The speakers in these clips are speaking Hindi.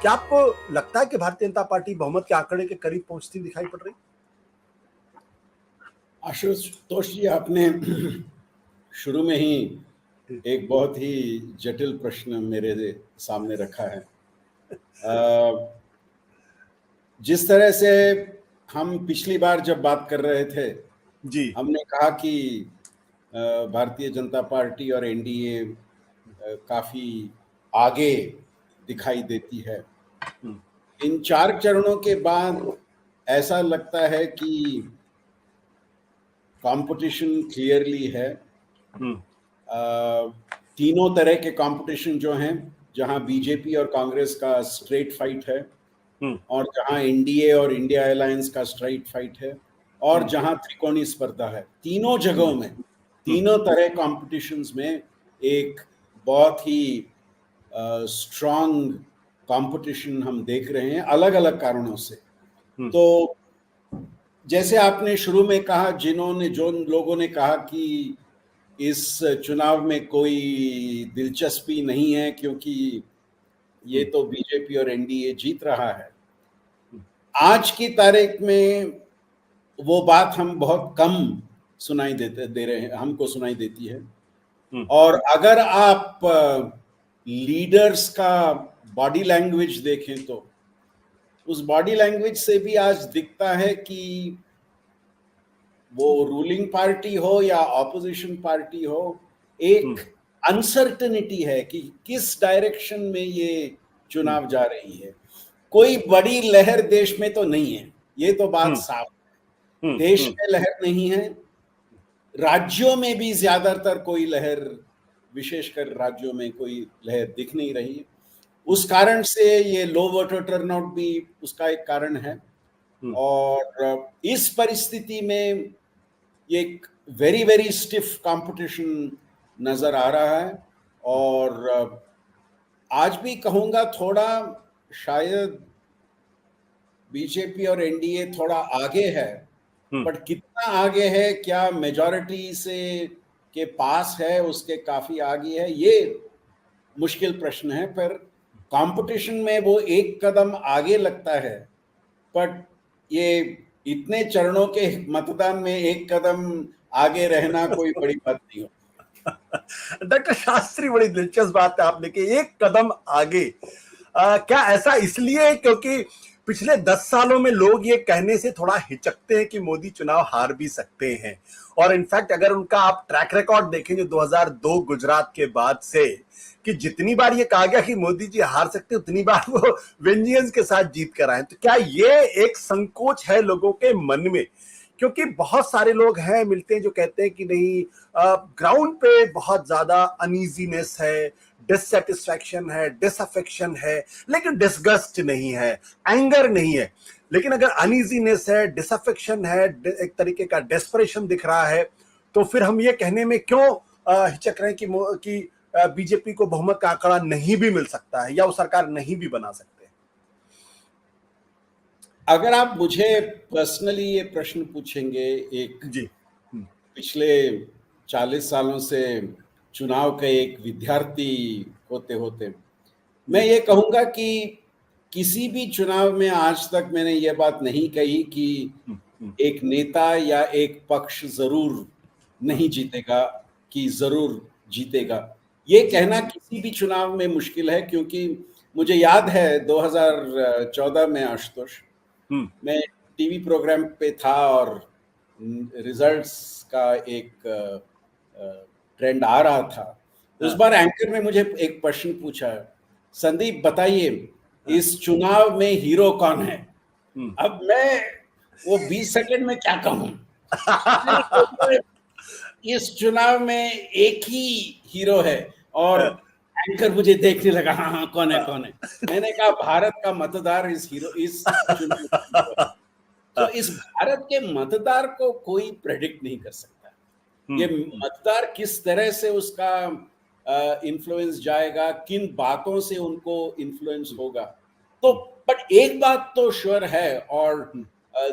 क्या आपको लगता है कि भारतीय जनता पार्टी बहुमत के आंकड़े के करीब पहुंचती दिखाई पड़ रही? आशुतोष जी, आपने शुरू में ही एक बहुत ही जटिल प्रश्न मेरे सामने रखा है। जिस तरह से हम पिछली बार जब बात कर रहे थे, जी, हमने कहा कि भारतीय जनता पार्टी और एनडीए काफी आगे दिखाई देती है। इन 4 चरणों के बाद ऐसा लगता है कि कंपटीशन क्लियरली है। तीनों तरह के कंपटीशन जो हैं, जहां बीजेपी और कांग्रेस का स्ट्रेट फाइट है, और जहां एनडीए और इंडिया अलायंस का स्ट्रेट फाइट है, और जहां त्रिकोणीय स्पर्धा है, तीनों जगहों में, तीनों तरह कॉम्पिटिशन्स में एक बहुत ही स्ट्रांग कंपटीशन हम देख रहे हैं, अलग अलग कारणों से। तो जैसे आपने शुरू में कहा, जो लोगों ने कहा कि इस चुनाव में कोई दिलचस्पी नहीं है क्योंकि ये तो बीजेपी और एनडीए जीत रहा है, आज की तारीख में वो बात हम बहुत कम दे रहे हैं, हमको सुनाई देती है। और अगर आप लीडर्स का बॉडी लैंग्वेज देखें तो उस बॉडी लैंग्वेज से भी आज दिखता है कि वो रूलिंग पार्टी हो या ऑपोजिशन पार्टी हो, एक अनसर्टेनिटी है कि किस डायरेक्शन में ये चुनाव जा रही है। कोई बड़ी लहर देश में तो नहीं है, ये तो बात साफ है। देश में लहर नहीं है, राज्यों में भी ज्यादातर कोई लहर, विशेषकर राज्यों में कोई लहर दिख नहीं रही है। उस कारण से ये लो वोटर टर्नआउट भी उसका एक कारण है। और इस परिस्थिति में ये एक वेरी वेरी स्टिफ कंपटीशन नजर आ रहा है। और आज भी कहूंगा थोड़ा शायद बीजेपी और एनडीए थोड़ा आगे है, बट कितना आगे है, क्या मेजॉरिटी से के पास है, उसके काफी आगे है, ये मुश्किल प्रश्न है। पर कंपटीशन में वो एक कदम आगे लगता है, बट ये इतने चरणों के मतदान में एक कदम आगे रहना कोई बड़ी बात नहीं हो। डॉक्टर शास्त्री, बड़ी दिलचस्प बात है आपने कि एक कदम आगे। क्या ऐसा इसलिए क्योंकि पिछले 10 सालों में लोग ये कहने से थोड़ा हिचकते हैं कि मोदी चुनाव हार भी सकते हैं, और इनफैक्ट अगर उनका आप ट्रैक रिकॉर्ड देखें जो 2002 गुजरात के बाद से, कि जितनी बार ये कहा गया कि मोदी जी हार सकते हैं, उतनी बार वो वेंजियंस के साथ जीत कर आए। तो क्या ये एक संकोच है लोगों के मन में? क्योंकि बहुत सारे लोग हैं मिलते हैं जो कहते हैं कि नहीं, ग्राउंड पे बहुत ज्यादा अनईजीनेस है, डिससेटिस्फैक्शन है, डिसअफेक्शन है, लेकिन डिसगस्ट नहीं है, एंगर नहीं है। लेकिन अगर अनईजीनेस है, डिसअफेक्शन है, एक तरीके का डेस्परेशन दिख रहा है, तो फिर हम ये कहने में क्यों हिचक रहे हैं कि बीजेपी को बहुमत का आंकड़ा नहीं भी मिल सकता है या वो सरकार नहीं भी बना सकते? अगर आप मुझे पर्सनली ये प्रश्न पूछेंगे, एक जी, पिछले 40 सालों से चुनाव का एक विद्यार्थी होते होते, मैं ये कहूंगा कि किसी भी चुनाव में आज तक मैंने ये बात नहीं कही कि एक नेता या एक पक्ष जरूर नहीं जीतेगा कि जरूर जीतेगा। ये कहना किसी भी चुनाव में मुश्किल है, क्योंकि मुझे याद है 2014 में, आशुतोष, मैं टीवी प्रोग्राम पे था और रिजल्ट्स का एक ट्रेंड आ रहा था। उस बार एंकर ने मुझे एक प्रश्न पूछा, संदीप बताइए इस चुनाव में हीरो कौन है? अब मैं वो 20 सेकंड में क्या कहूं? इस चुनाव में एक ही हीरो है। और एंकर मुझे देखने लगा, हाँ हाँ कौन है कौन है? मैंने कहा भारत का मतदार इस चुनाव का हीरो है। तो इस भारत के मतदार को कोई प्रेडिक्ट नहीं कर सकता। ये मतदार किस तरह से उसका इन्फ्लुएंस जाएगा, किन बातों से उनको इन्फ्लुएंस होगा। तो बट एक बात तो श्योर है, और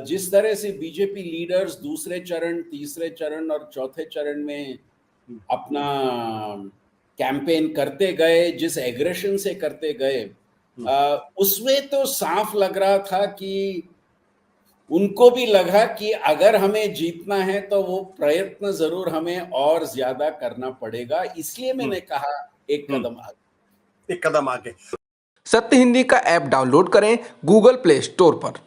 जिस तरह से बीजेपी लीडर्स दूसरे चरण, तीसरे चरण और चौथे चरण में अपना कैंपेन करते गए, जिस एग्रेशन से करते गए, उसमें तो साफ लग रहा था कि उनको भी लगा कि अगर हमें जीतना है तो वो प्रयत्न जरूर हमें और ज्यादा करना पड़ेगा, इसलिए मैंने कहा एक कदम आगे। एक कदम आगे। सत्य हिंदी का ऐप डाउनलोड करें गूगल प्ले स्टोर पर।